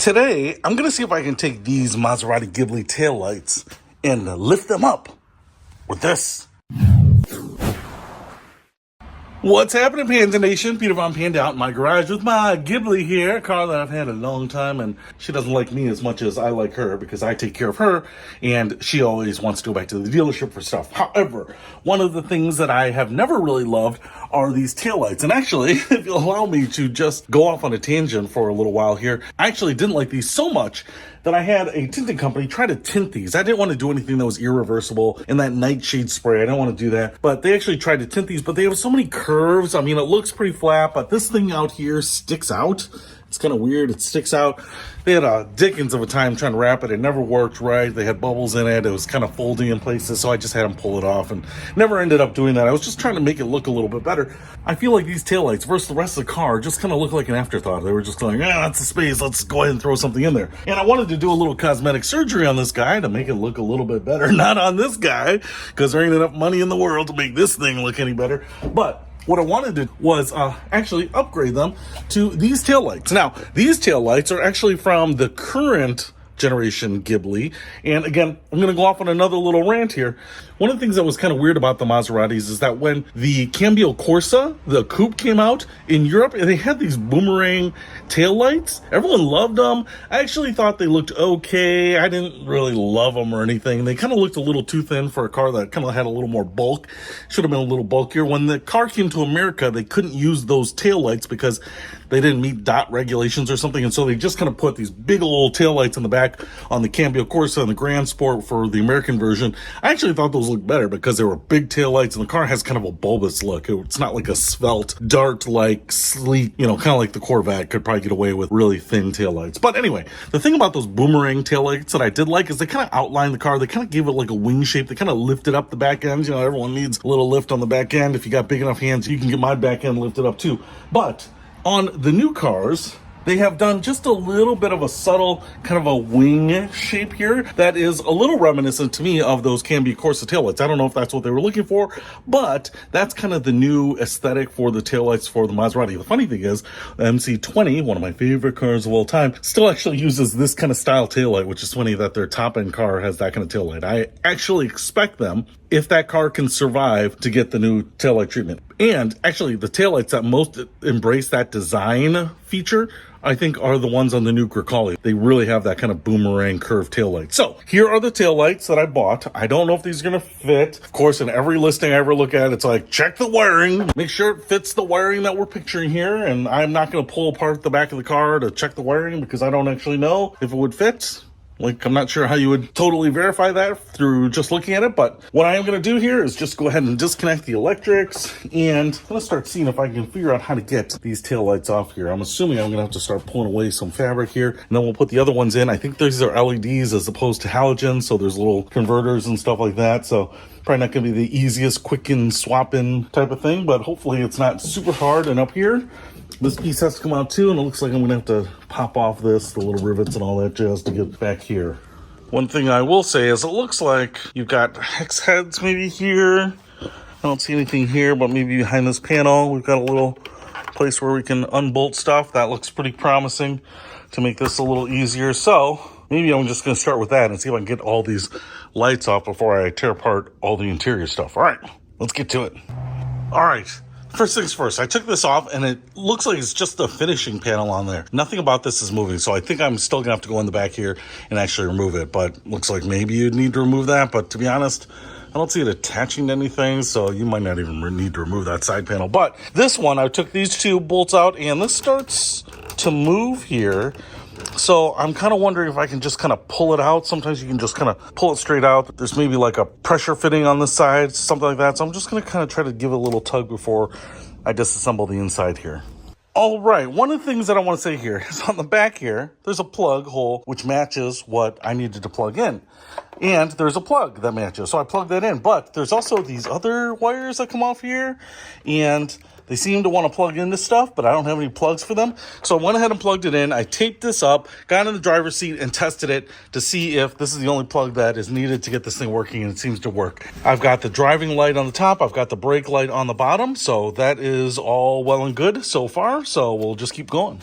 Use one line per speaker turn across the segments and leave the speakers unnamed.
Today, I'm going to see if I can take these Maserati Ghibli taillights and lift them up with this. What's happening, Panda Nation? Peter Von Panda out in my garage with my Ghibli here, a car that I've had a long time, and she doesn't like me as much as I like her because I take care of her, and she always wants to go back to the dealership for stuff. However, one of the things that I have never really loved are these taillights. And actually, if you'll allow me to just go off on a tangent for a little while here, I actually didn't like these so much that I had a tinting company try to tint these. I didn't want to do anything that was irreversible, and that nightshade spray, I don't want to do that. But they actually tried to tint these, but they have so many curves. I mean, it looks pretty flat, but this thing out here sticks out. It's kind of weird. It sticks out. They had a dickens of a time trying to wrap it. It never worked right. They had bubbles in it. It was kind of folding in places, so I just had them pull it off and never ended up doing that. I was just trying to make it look a little bit better. I feel like these taillights versus the rest of the car just kind of look like an afterthought. They were just going, that's the space. Let's go ahead and throw something in there. And I wanted to do a little cosmetic surgery on this guy to make it look a little bit better. Not on this guy, because there ain't enough money in the world to make this thing look any better. But what I wanted to do was actually upgrade them to these taillights. Now, these taillights are actually from the current generation Ghibli. And again, I'm going to go off on another little rant here. One of the things that was kind of weird about the Maseratis is that when the Cambio Corsa, the coupe, came out in Europe, and they had these boomerang taillights, everyone loved them. I actually thought they looked okay. I didn't really love them or anything. They kind of looked a little too thin for a car that kind of had a little more bulk. Should have been a little bulkier. When the car came to America, they couldn't use those taillights because they didn't meet dot regulations or something, and so they just kind of put these big old taillights in the back on the Cambio Corsa and the Grand Sport for the American version. I actually thought those looked better because they were big taillights, and the car has kind of a bulbous look. It's not like a svelte, dart-like, sleek, kind of like the Corvette could probably get away with really thin taillights. But anyway, the thing about those boomerang taillights that I did like is they kind of outlined the car. They kind of gave it like a wing shape. They kind of lifted up the back end. Everyone needs a little lift on the back end. If you got big enough hands, you can get my back end lifted up too. But on the new cars, they have done just a little bit of a subtle kind of a wing shape here that is a little reminiscent to me of those Cambio Corsa taillights. I don't know if that's what they were looking for, but that's kind of the new aesthetic for the taillights for the Maserati. The funny thing is, the MC20, one of my favorite cars of all time, still actually uses this kind of style taillight, which is funny that their top-end car has that kind of taillight. I actually expect them, if that car can survive, to get the new taillight treatment. And actually, the taillights that most embrace that design feature, I think, are the ones on the new Vechicle. They really have that kind of boomerang curved taillight. So here are the taillights that I bought. I don't know if these are going to fit. Of course, in every listing I ever look at, it's like, check the wiring, make sure it fits the wiring that we're picturing here. And I'm not going to pull apart the back of the car to check the wiring because I don't actually know if it would fit. I'm not sure how you would totally verify that through just looking at it, but what I am going to do here is just go ahead and disconnect the electrics, and I'm going to start seeing if I can figure out how to get these taillights off here. I'm assuming I'm going to have to start pulling away some fabric here, and then we'll put the other ones in. I think these are LEDs as opposed to halogens, so there's little converters and stuff like that, so probably not going to be the easiest quick in swap in type of thing, but hopefully it's not super hard. And up here, this piece has to come out too, and it looks like I'm going to have to pop off the little rivets and all that jazz to get back here. One thing I will say is it looks like you've got hex heads maybe here. I don't see anything here, but maybe behind this panel we've got a little place where we can unbolt stuff. That looks pretty promising to make this a little easier. So maybe I'm just going to start with that and see if I can get all these lights off before I tear apart all the interior stuff. All right, let's get to it. All right. First things first, I took this off, and it looks like it's just the finishing panel on there. Nothing about this is moving, so I think I'm still going to have to go in the back here and actually remove it, but looks like maybe you'd need to remove that, but to be honest, I don't see it attaching to anything, so you might not even need to remove that side panel. But this one, I took these two bolts out, and this starts to move here. So I'm kind of wondering if I can just kind of pull it out. Sometimes you can just kind of pull it straight out. There's maybe like a pressure fitting on the side, something like that. So I'm just going to kind of try to give it a little tug before I disassemble the inside here. All right, one of the things that I want to say here is on the back here, there's a plug hole which matches what I needed to plug in. And there's a plug that matches, so I plugged that in. But there's also these other wires that come off here, and they seem to want to plug into stuff, but I don't have any plugs for them. So I went ahead and plugged it in. I taped this up, got in the driver's seat, and tested it to see if this is the only plug that is needed to get this thing working, and it seems to work. I've got the driving light on the top. I've got the brake light on the bottom. So that is all well and good so far. So we'll just keep going.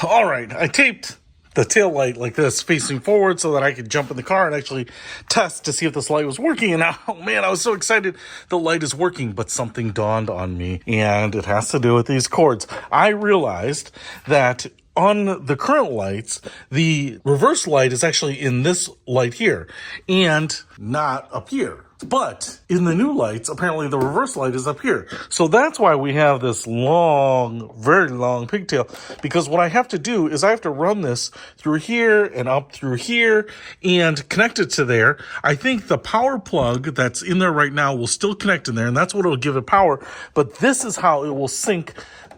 All right, I taped the tail light like this facing forward so that I could jump in the car and actually test to see if this light was working. And oh man, I was so excited. The light is working, but something dawned on me, and it has to do with these cords. I realized that on the current lights, the reverse light is actually in this light here and not up here. But in the new lights, apparently the reverse light is up here. So that's why we have this long, very long pigtail. Because what I have to do is I have to run this through here and up through here and connect it to there. I think the power plug that's in there right now will still connect in there, and that's what will give it power. But this is how it will sync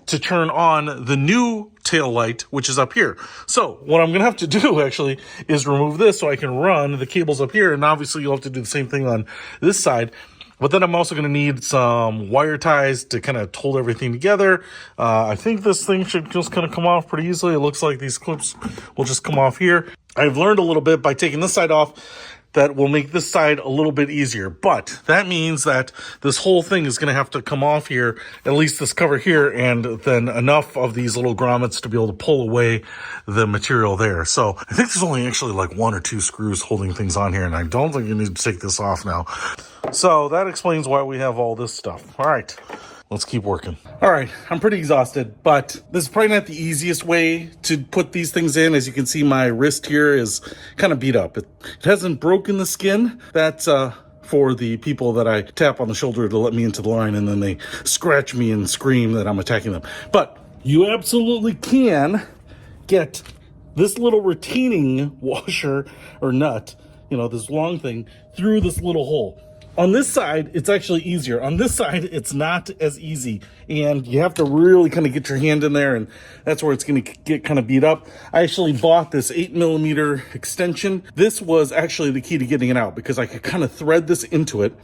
to turn on the new tail light, which is up here. So what I'm going to have to do actually is remove this so I can run the cables up here. And obviously you'll have to do the same thing on this side. But then I'm also going to need some wire ties to kind of hold everything together. I think this thing should just kind of come off pretty easily. It looks like these clips will just come off here. I've learned a little bit by taking this side off that will make this side a little bit easier. But that means that this whole thing is going to have to come off here, at least this cover here, and then enough of these little grommets to be able to pull away the material there. So I think there's only actually like 1 or 2 screws holding things on here, and I don't think you need to take this off now. So that explains why we have all this stuff. All right. Let's keep working. All right, I'm pretty exhausted, but this is probably not the easiest way to put these things in. As you can see, my wrist here is kind of beat up. It hasn't broken the skin. That's for the people that I tap on the shoulder to let me into the line, and then they scratch me and scream that I'm attacking them. But you absolutely can get this little retaining washer or nut, you know, this long thing, through this little hole. On this side, it's actually easier. On this side, it's not as easy. And you have to really kind of get your hand in there, and that's where it's going to get kind of beat up. I actually bought this 8mm extension. This was actually the key to getting it out, because I could kind of thread this into it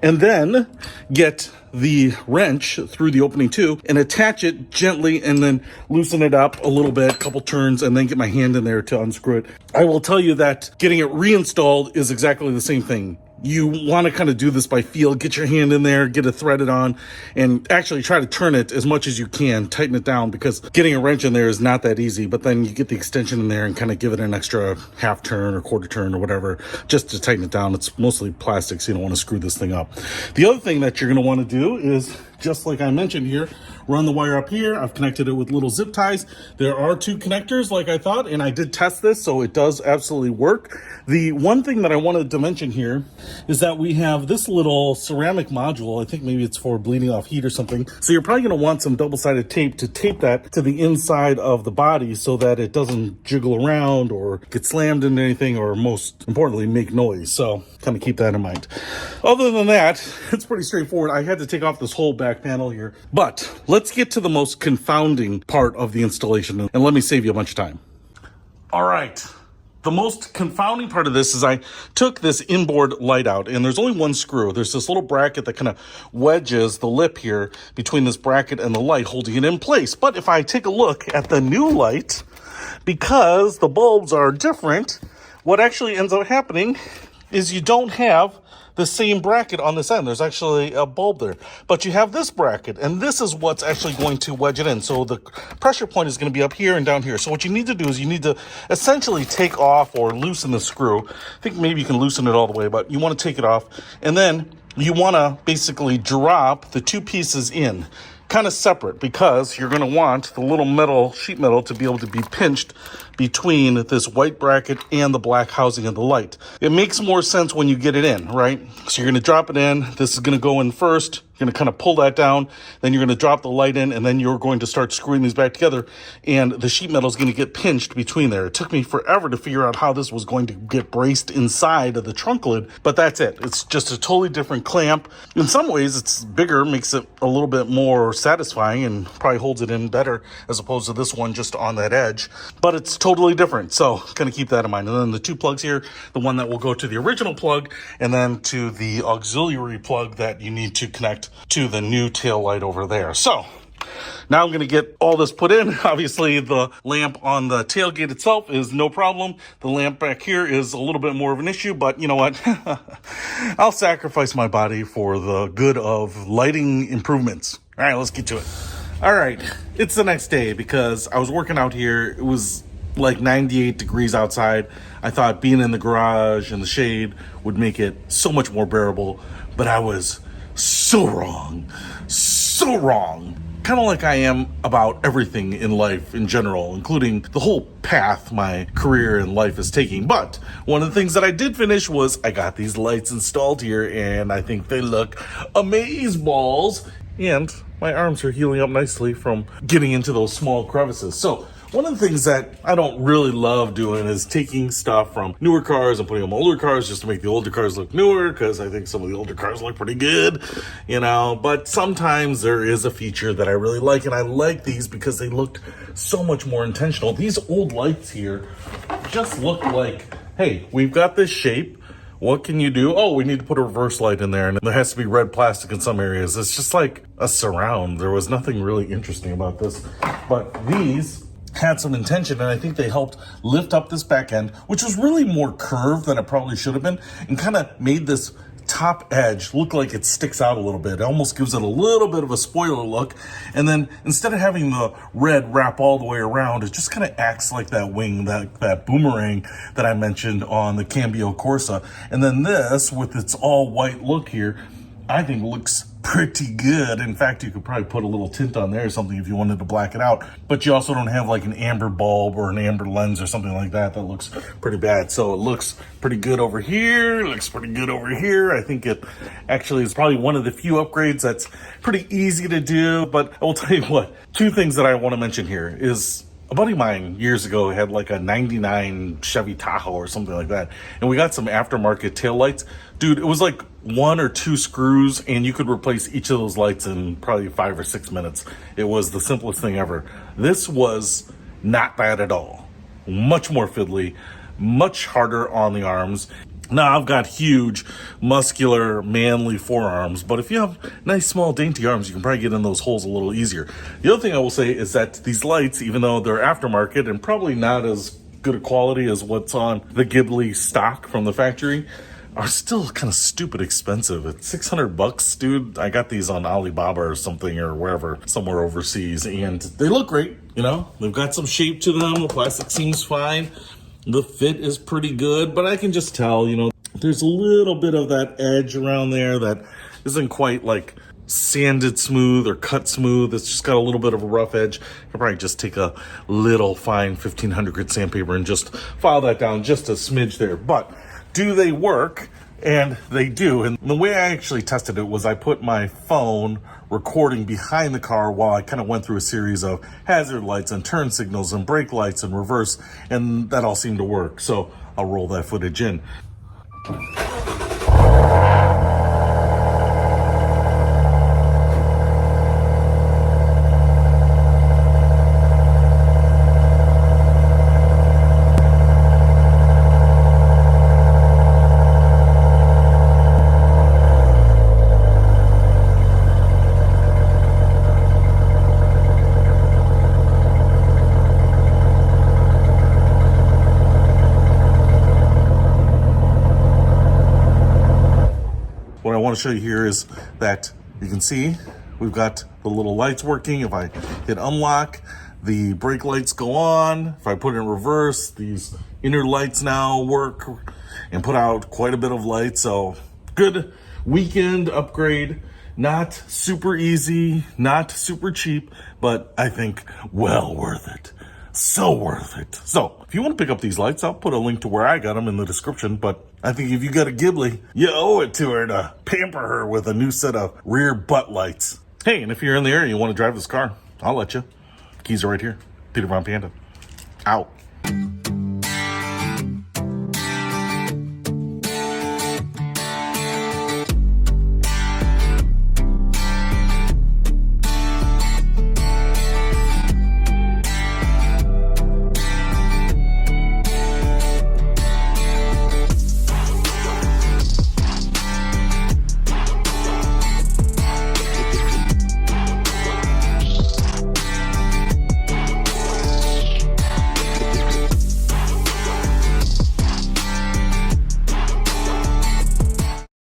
and then get the wrench through the opening too and attach it gently and then loosen it up a little bit, a couple turns, and then get my hand in there to unscrew it. I will tell you that getting it reinstalled is exactly the same thing. You want to kind of do this by feel, get your hand in there, get it threaded on, and actually try to turn it as much as you can, tighten it down, because getting a wrench in there is not that easy. But then you get the extension in there and kind of give it an extra half turn or quarter turn or whatever, just to tighten it down. It's mostly plastic, so you don't want to screw this thing up. The other thing that you're going to want to do is, just like I mentioned here, run the wire up here. I've connected it with little zip ties. There are 2 connectors like I thought, and I did test this, so it does absolutely work. The one thing that I wanted to mention here is that we have this little ceramic module. I think maybe it's for bleeding off heat or something. So you're probably going to want some double-sided tape to tape that to the inside of the body so that it doesn't jiggle around or get slammed into anything, or most importantly, make noise. So kind of keep that in mind. Other than that, it's pretty straightforward. I had to take off this whole back panel here, but let's get to the most confounding part of the installation, and let me save you a bunch of time. All right. The most confounding part of this is I took this inboard light out, and there's only 1 screw. There's this little bracket that kind of wedges the lip here between this bracket and the light, holding it in place. But if I take a look at the new light, because the bulbs are different, what actually ends up happening is you don't have the same bracket on this end. There's actually a bulb there, but you have this bracket, and this is what's actually going to wedge it in. So the pressure point is going to be up here and down here. So what you need to do is you need to essentially take off or loosen the screw. I think maybe you can loosen it all the way, but you want to take it off, and then you want to basically drop the 2 pieces in kind of separate, because you're going to want the little metal, sheet metal, to be able to be pinched between this white bracket and the black housing of the light. It makes more sense when you get it in, right? So you're going to drop it in. This is going to go in first. You're going to kind of pull that down. Then you're going to drop the light in, and then you're going to start screwing these back together, and the sheet metal is going to get pinched between there. It took me forever to figure out how this was going to get braced inside of the trunk lid, but that's it. It's just a totally different clamp. In some ways, it's bigger, makes it a little bit more satisfying, and probably holds it in better as opposed to this one just on that edge, but it's totally different. So kind of keep that in mind. And then the 2 plugs here, the one that will go to the original plug, and then to the auxiliary plug that you need to connect to the new tail light over there. So now I'm going to get all this put in. Obviously, the lamp on the tailgate itself is no problem. The lamp back here is a little bit more of an issue, but you know what? I'll sacrifice my body for the good of lighting improvements. All right, let's get to it. All right, it's the next day, because I was working out here. It was like 98 degrees outside. I thought being in the garage in the shade would make it so much more bearable, but I was so wrong. So wrong. Kind of like I am about everything in life in general, including the whole path my career in life is taking. But one of the things that I did finish was I got these lights installed here, and I think they look amazeballs. And my arms are healing up nicely from getting into those small crevices. So one of the things that I don't really love doing is taking stuff from newer cars and putting them on older cars just to make the older cars look newer, because I think some of the older cars look pretty good, but sometimes there is a feature that I really like, and I like these because they look so much more intentional. These old lights here just look like, hey, we've got this shape. What can you do? Oh, we need to put a reverse light in there, and there has to be red plastic in some areas. It's just like a surround. There was nothing really interesting about this, but these had some intention, and I think they helped lift up this back end, which was really more curved than it probably should have been, and kind of made this top edge look like it sticks out a little bit. It almost gives it a little bit of a spoiler look. And then instead of having the red wrap all the way around, it just kind of acts like that wing, that boomerang that I mentioned on the Cambio Corsa. And then this, with its all white look here, I think looks pretty good. In fact, you could probably put a little tint on there or something if you wanted to black it out, but you also don't have like an amber bulb or an amber lens or something like that. That looks pretty bad. So it looks pretty good over here. It looks pretty good over here. I think it actually is probably one of the few upgrades that's pretty easy to do. But I will tell you what, two things that I want to mention here is a buddy of mine years ago had like a 99 Chevy Tahoe or something like that. And we got some aftermarket taillights. Dude, it was like 1 or 2 screws and you could replace each of those lights in probably 5 or 6 minutes. It was the simplest thing ever. This was not bad at all. Much more fiddly, much harder on the arms. Now, I've got huge, muscular, manly forearms, but if you have nice, small, dainty arms, you can probably get in those holes a little easier. The other thing I will say is that these lights, even though they're aftermarket and probably not as good a quality as what's on the Ghibli stock from the factory, are still kind of stupid expensive. It's $600, dude. I got these on Alibaba or something, or wherever, somewhere overseas, and they look great. They've got some shape to them. The plastic seems fine. The fit is pretty good, but I can just tell, there's a little bit of that edge around there that isn't quite like sanded smooth or cut smooth. It's just got a little bit of a rough edge. I'll probably just take a little fine 1500 grit sandpaper and just file that down just a smidge there. But do they work? And they do. And the way I actually tested it was I put my phone recording behind the car while I kind of went through a series of hazard lights and turn signals and brake lights and reverse, and that all seemed to work. So I'll roll that footage in. What I want to show you here is that you can see we've got the little lights working. If I hit unlock, the brake lights go on. If I put it in reverse, these inner lights now work and put out quite a bit of light. So good weekend upgrade. Not super easy, not super cheap, but I think well worth it. So worth it. So if you want to pick up these lights, I'll put a link to where I got them in the description. But I think if you got a Ghibli, you owe it to her to pamper her with a new set of rear butt lights. Hey, and if you're in the area and you want to drive this car, I'll let you. Keys are right here. Peter Von Panda. Out.